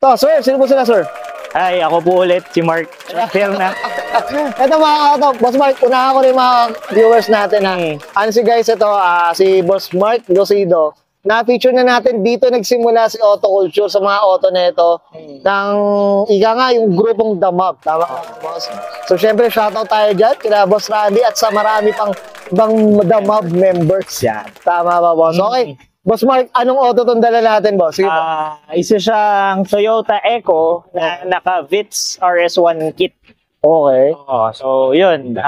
To, sir, sino po sila, sir? Ay, ako po ulit, si Mark. Fair na. Ito mga Boss Mark, unahan ko rin mga viewers natin. Ano si guys, ito, si Boss Mark Lucido. Na-feature na natin dito nagsimula si Auto Culture sa mga auto na ito ng ika nga yung grupong Damab. Tama ka, boss? So syempre shoutout tayo dyan kila Boss Randy at sa marami pang ibang Damab members. Yan. Tama ba, boss? Okay. Boss Mark, anong auto itong dala natin, boss? Sige isa siyang Toyota Echo na naka-Vitz RS1 kit. Okay. So yun.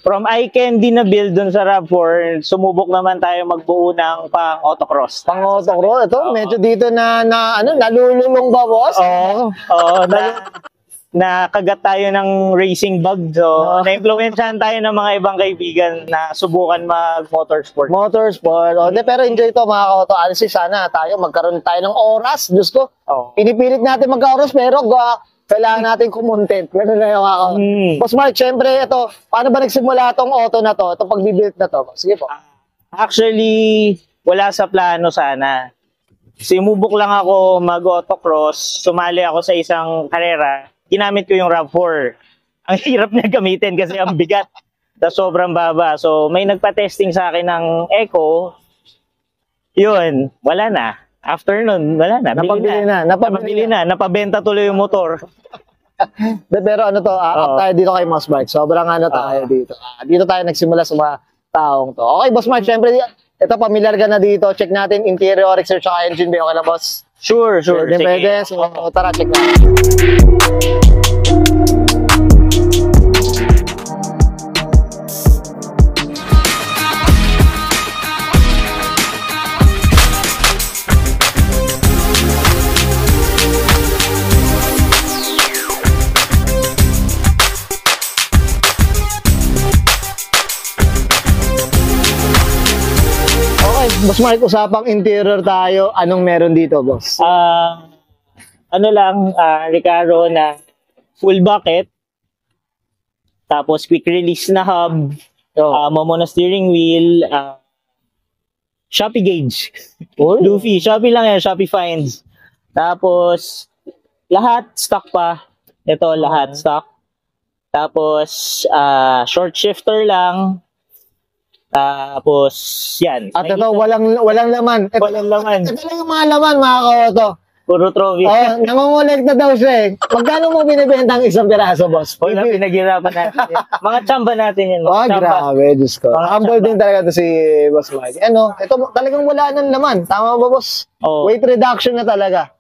From iCandy na build dun sa RAV4, sumubok naman tayo magbuo ng pang autocross. Pang autocross? Ito, medyo dito nalululong ba, boss? Oo, nakagat tayo ng racing bug. So, na-influensyahan tayo ng mga ibang kaibigan na subukan mag-motorsport. Motorsport. Pero enjoy ito mga ka-auto. Alisin, sana tayo magkaroon tayo ng oras. Diyos ko, pinipilit natin magka-oras pero kailangan natin kumontent. Ganun na yung ako. Boss Mark, syempre, ito, paano ba nagsimula itong auto na to? Itong pag-build na to? Sige po. Actually, wala sa plano sana. Sumubok lang ako mag-autocross. Sumali ako sa isang karera. Ginamit ko yung RAV4. Ang hirap niya gamitin kasi ang bigat. Sobrang baba. So, may nagpa-testing sa akin ng Echo. Yun, wala na. After nun, wala na. Napabili na. Napabenta tuloy yung motor. Pero ano to, tayo dito kay Boss Mark. Sobrang tayo dito. Dito tayo nagsimula sa mga taong to. Okay, Boss Mark, syempre, ito, familiar ka na dito. Check natin interior, exterior, tsaka engine bay. Okay na, boss? Sure. Pwede. So, tara, check natin. Boss Mark, usapang interior tayo. Anong meron dito, boss? Recaro na full bucket. Tapos quick release na hub. Mono steering wheel. Shopee gauge. Luffy. Shopee lang yan. Shopee finds. Tapos lahat stock pa. Ito lahat stock. Tapos short shifter lang. Tapos, yan. At ito, walang laman. Walang laman. Ito lang yung mga laman, mga ka-auto. Puro trophy. Nangongolek na daw siya eh. Magkano mo binibenta ang isang piraso, boss? Wala, pinaghirapan natin. Mga tsamba natin yan. Grabe, Diyos ko. Humble din talaga ito si Boss Mike. Ito talagang wala ng laman. Tama ba, boss? Weight reduction na talaga.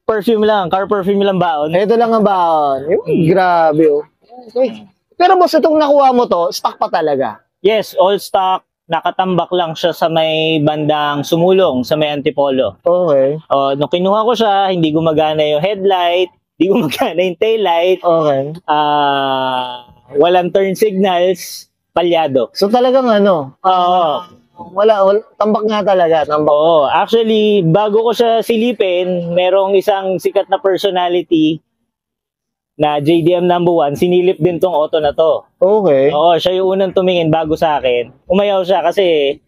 Perfume lang. Car perfume lang baon. Ito lang ang baon. Grabe, Okay. Pero boss, itong nakuha mo to, stock pa talaga. Yes, all stock. Nakatambak lang siya sa may bandang Sumulong, sa may Antipolo. Okay. Nung kinuha ko siya, hindi gumagana yung headlight, hindi gumagana yung taillight. Okay. Walang turn signals, palyado. So talagang wala, tambak nga talaga. Oo. Actually, bago ko siya silipin, merong isang sikat na personality na JDM number 1, sinilip din tong auto na to. Okay. Oo, siya yung unang tumingin bago sa akin. Umayaw siya kasi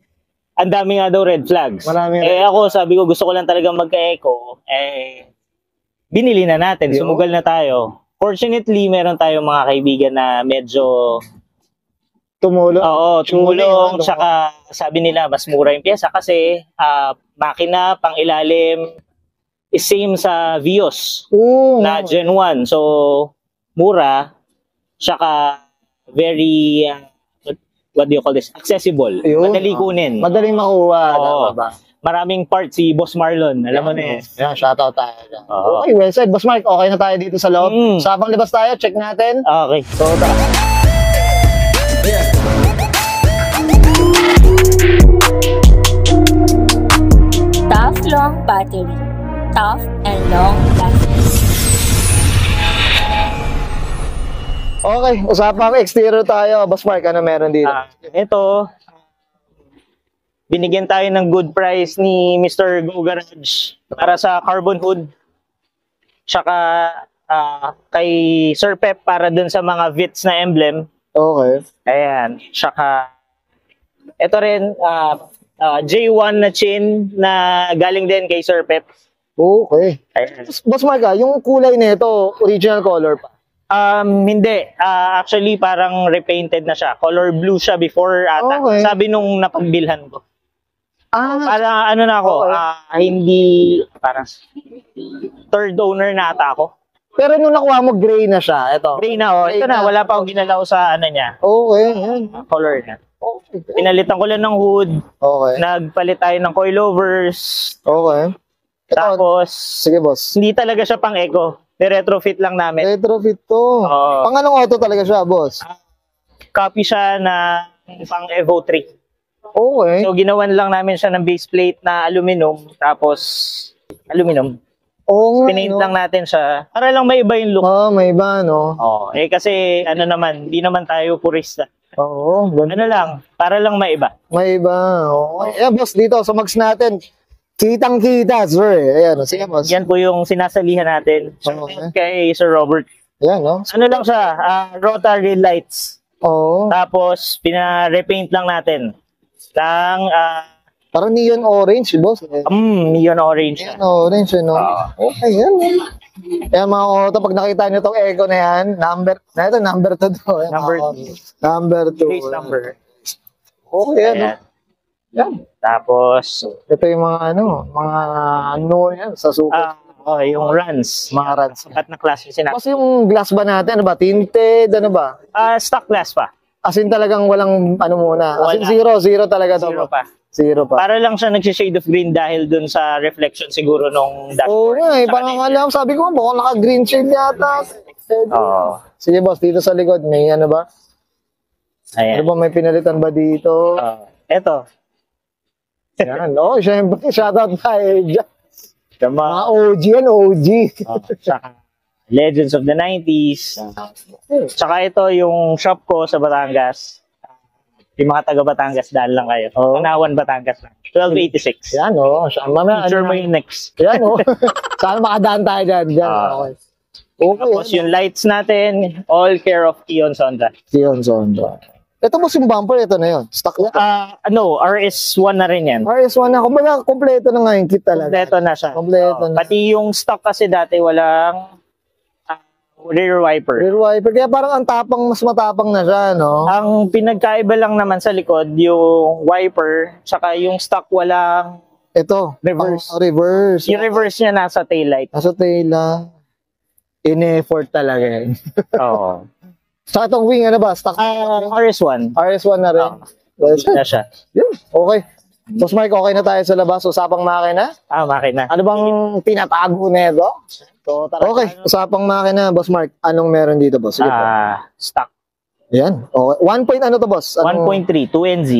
ang dami nga daw red flags. Ako, sabi ko, gusto ko lang talagang magka-eco. Binili na natin, sumugal na tayo. Fortunately, meron tayong mga kaibigan na medyo tumulong. Oo, tumulong. Tsaka sabi nila, mas mura yung pyesa kasi makina, pang ilalim, is same sa Vios na Gen 1. So, mura, tsaka very, what do you call this? Accessible. Madali kunin. Madaling makuha. Maraming parts si Boss Marlon. Alam mo na eh. Shoutout tayo. Okay, well said. Boss Mark, okay na tayo dito sa loob. Sabang labas tayo, check natin. Okay. So, Tough long battery. Tough and long lasting. Okay, usapang exterior tayo. Boss Mark, ano meron dito? Ito, binigyan tayo ng good price ni Mr. Go Garage para sa carbon hood. Tsaka kay Sir Pep para dun sa mga Vitz na emblem. Okay. Ayan. Tsaka ito rin, J1 na chin na galing din kay Sir Pep. Okay. Ayan. Boss Mark, yung kulay nito, original color pa. Hindi. Actually, parang repainted na siya. Color blue siya before ata. Okay. Sabi nung napagbilhan ko. Para ano na ako, Okay. hindi, parang third owner na ata ako. Pero nung nakuha mo, gray na siya. Ito. Gray na, oh. Ito na, wala pa akong ginalaw sa ano niya. Okay. Yan. Color na. Okay. Pinalitan ko lang ng hood. Okay. Nagpalit tayo ng coilovers. Okay. Ito, Tapos, sige boss. hindi talaga siya pang eco. Retrofit lang namin. Retrofit to. Oo. Pang anong auto talaga siya, boss? Copy siya na pang Evo 3. Okay. So, ginawan lang namin siya ng base plate na aluminum. Tapos, aluminum. Oo nga, Pinaint no? lang natin siya. Para lang may iba yung look. May iba, no? Oh, kasi ano naman, hindi naman tayo purista. Oo, ganun. Ano lang, para lang may iba. May iba. Okay. Ayan, boss, dito sa mags natin. Kitang-kita, sir. Ayan, sige, boss. Yan po yung sinasalihan natin. Okay. Kay Sir Robert. Ayan, no? Ano lang siya, rotary lights. Oo. Tapos, pina-repaint lang natin. Ng Parang neon orange, boss. neon orange. Neon orange, no? Okay, yan. Ayan, mga auto, pag nakita nyo itong echo na yan, number 2 to. Ayan, number 2. Base number. Okay, yan, no? Ayan. Yan. Tapos, Ito yung mga yan, sa super. yung runs. Mga runs. Sapat na klase sinabi. Kasi yung glass ba natin, ano ba? Tinted, ano ba? Stock glass pa. As in talagang walang ano muna. As in Wala. zero talaga to. Zero pa. Zero pa. Para lang siya nag-shade of green dahil dun sa reflection siguro nung Oo dashboard. nga eh, Sa parang kanina. alam, sabi ko, baka naka-green shade yata. Oo. Sige boss, dito sa likod, may ano ba? Ano Ayan. ba, may pinalitan ba dito? Eto. Yan, no, syempre, shoutout tayo dyan. Yung Mga mga OG yan, OG. tsaka Legends of the 90s. Tsaka ito yung shop ko sa Batangas. Yung mga taga Batangas, daan lang kayo. Tanawan, Batangas lang. 1286. Yan, no. Mamaya, Feature mo yung next. Yan, no. Sana makadaan tayo dyan. Yan, okay. Okay, Tapos yung lights natin, all care of Kion Sonda. Yun, Sondra. Ito mo yung bumper, ito na yun. Stock na. RS1 na rin yan. RS1 na. Kumbaga, kompleto na nga yung kit talaga. Kompleto na siya. Kompleto na. Pati yung stock kasi dati walang rear wiper. Rear wiper. Kaya parang ang tapang, mas matapang na siya, no? Ang pinagkaiba lang naman sa likod, yung wiper, saka yung stock walang Ito. reverse. Reverse. Yung reverse niya nasa taillight. Nasa taila. In-effort talaga yan. Oo. Sa itong wing, ano ba? Stock. RS1. RS1 na rin. Well, Na siya. yun. Okay. Boss Mike, okay na tayo sa labas. Usapang makina. Makina. Ano bang tinatago na ito? So, tara. Okay. Usapang makina, Boss Mark. Anong meron dito, boss? Sige po. Stock. Yan. Okay. 1 point ano to, boss? 1.3, 2NZ.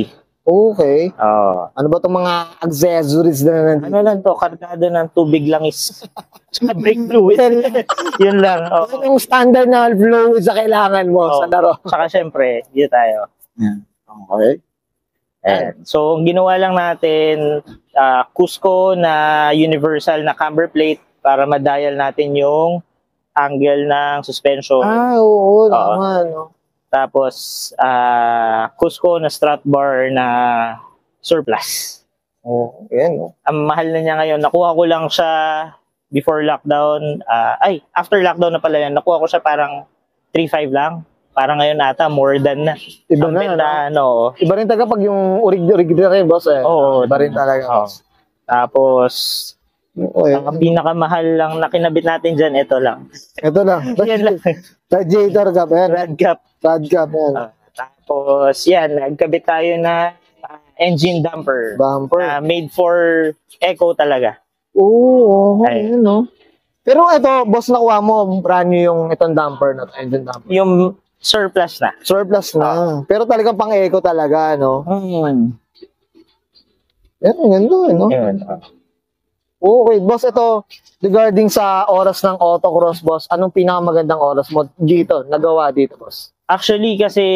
Okay. Oo. Ano ba itong mga accessories na nandito? Ano lang to, kargado ng tubig lang is sa brake fluid. Yun lang. Oo. Ano yung standard na fluid sa kailangan mo sa laro? Saka syempre, dito tayo. Okay. Ayan. So, ang ginawa lang natin, Cusco na universal na camber plate para madial natin yung angle ng suspension. Oo, naman. No? Tapos, Cusco na strut bar na surplus. Oh, yan. No? Ang mahal na niya ngayon. Nakuha ko lang siya before lockdown. After lockdown na pala yan. Nakuha ko siya parang 3.5 lang. Parang ngayon ata, more than na. Iba Ang na, benta, ano. Iba rin talaga pag yung urig-urig na rin, boss. Eh. Oo. Iba rin talaga. Oo. Tapos, Okay. ang pinakamahal lang na kinabit natin dyan, ito lang. Ito lang. Yan lang. Radiator cap, yan. Rad cap. Rad cap, yan. Tapos, yan, nagkabit tayo na engine damper. Bumper. Made for eco talaga. Oo, Ay. yun, no? Pero ito, boss, nakuha mo, brand new yung itong damper na engine damper. Yung surplus na. Surplus na. Pero talagang pang-eco talaga, no? Yan, ganda, no? Yun. Okay, boss, ito, regarding sa oras ng autocross, boss, anong pinakamagandang oras mo dito, nagawa dito, boss? Actually, kasi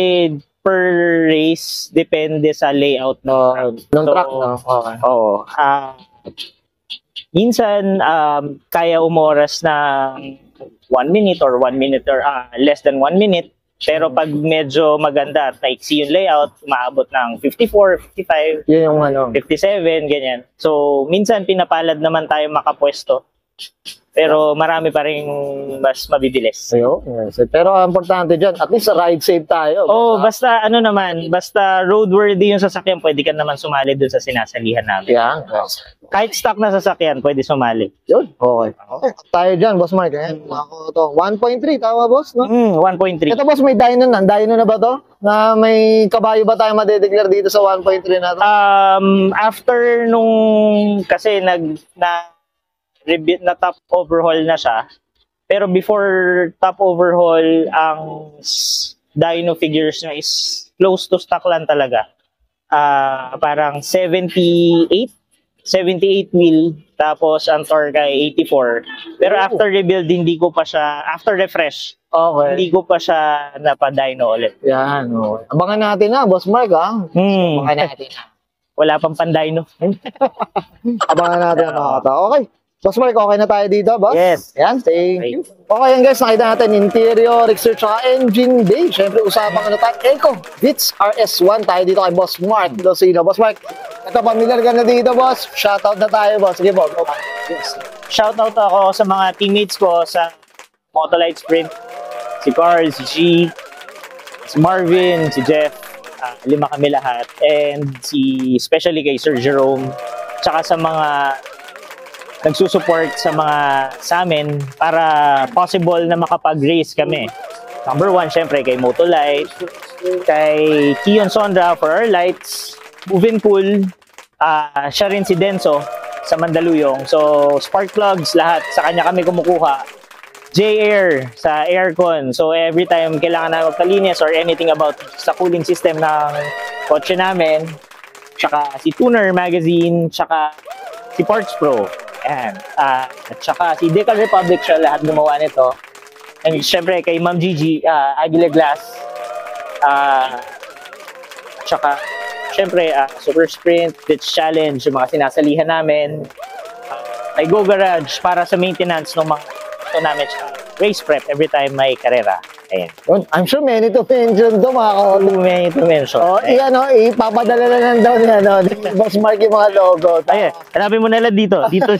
per race, depende sa layout Ng truck, no? Okay. Oo. Minsan, kaya umoras ng 1 minute or 1 minute or less than 1 minute. Pero pag medyo maganda at naiksi yung layout, umaabot ng 54, 55, Yun yung ano. 57, ganyan. So, minsan pinapalad naman tayo makapwesto Pero marami pa rin mas mabibilis. Ayun. Yes. Pero ang importante dyan, at least ride safe tayo. Oh, basta ano naman, basta roadworthy yung sasakyan, pwede ka naman sumali dun sa sinasalihan namin. Yan. Yes. Kahit stock na sasakyan, pwede sumali. Yun. Okay. Okay. Tayo dyan, Boss Mark. Ayan. Ako to. 1.3, tama boss? No? 1.3. Ito boss, may dyno na. Dyno na ba to? Na may kabayo ba tayo madedeclare dito sa 1.3 na to? After nung, kasi na top overhaul na siya. Pero before top overhaul, ang dyno figures niya is close to stock lang talaga. Parang 78 wheel, tapos ang torque ay 84. Pero after rebuild, hindi ko pa siya, after refresh, hindi ko pa siya napadyno ulit. Yan. Okay. Abangan natin na, Boss Mark, ha? Abangan natin na. Wala pang pandyno. Abangan natin ang mga kata. Okay. Boss Mark, okay na tayo dito, boss? Yes. Yan, thank you. Okay yan guys, nakita natin interior, exterior, tsaka engine bay. Siyempre, usapang ano tayo, Eco Vitz RS1 tayo dito kay Boss Mark Losino. Boss Mark, ito, familiar ka na dito, boss. Shoutout na tayo, boss. Sige, boss. Yes. Shoutout ako sa mga teammates ko sa Motolite Sprint. Si Carl, si G, si Marvin, si Jeff. 5 kami lahat. And especially kay Sir Jerome. Tsaka sa mga nagsusupport sa amin para possible na makapag-race kami. Number 1, syempre, kay Motolite, kay Kion Sondra for our lights, Moving Pool, siya rin si Denso sa Mandaluyong. So, spark plugs, lahat, sa kanya kami kumukuha. J-Air sa aircon. So, every time kailangan na magpalinis or anything about sa cooling system ng kotse namin, tsaka si Tuner Magazine, tsaka si Parts Pro. Ayan. At saka si Decal Republic, siya lahat gumawa nito. And syempre kay Ma'am Gigi, Aguila Glass. Tsaka syempre Super Sprint, Ditch Challenge, yung mga sinasalihan namin. Kay Go Garage para sa maintenance ng mga ito namin. Race prep every time may karera. Ayan. I'm sure many to mention to, mga ka-auto. Many to mention. Ipapadala na lang daw niya, no? Boss Mark yung mga logo. Ayan, hanapin mo na lang dito. Dito.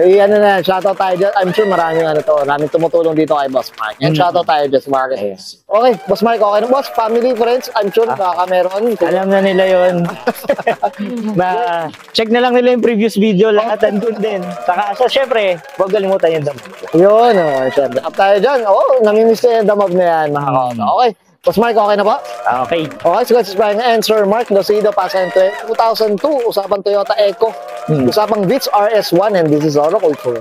Iyan na, shoutout tayo dyan. I'm sure maraming tumutulong dito kay Boss Mark. And shoutout tayo dyan sa market. Okay, Boss Mark, okay na. Boss, family, friends, I'm sure baka meron. Alam na nila yun. Check na lang nila yung previous video, lahat andun din. Saka, syempre, huwag kalimutan yung damag. Yun, syempre. Up tayo dyan. Namimiss ko yung damag na yan, mga ka-auto. Okay. Boss Mark, okay na ba? Okay. Okay, so guys, buying answer, Mark Losido, Pasan 2002, usapang Toyota Eco, usapang Vitz RS1, and this is Auto Culture.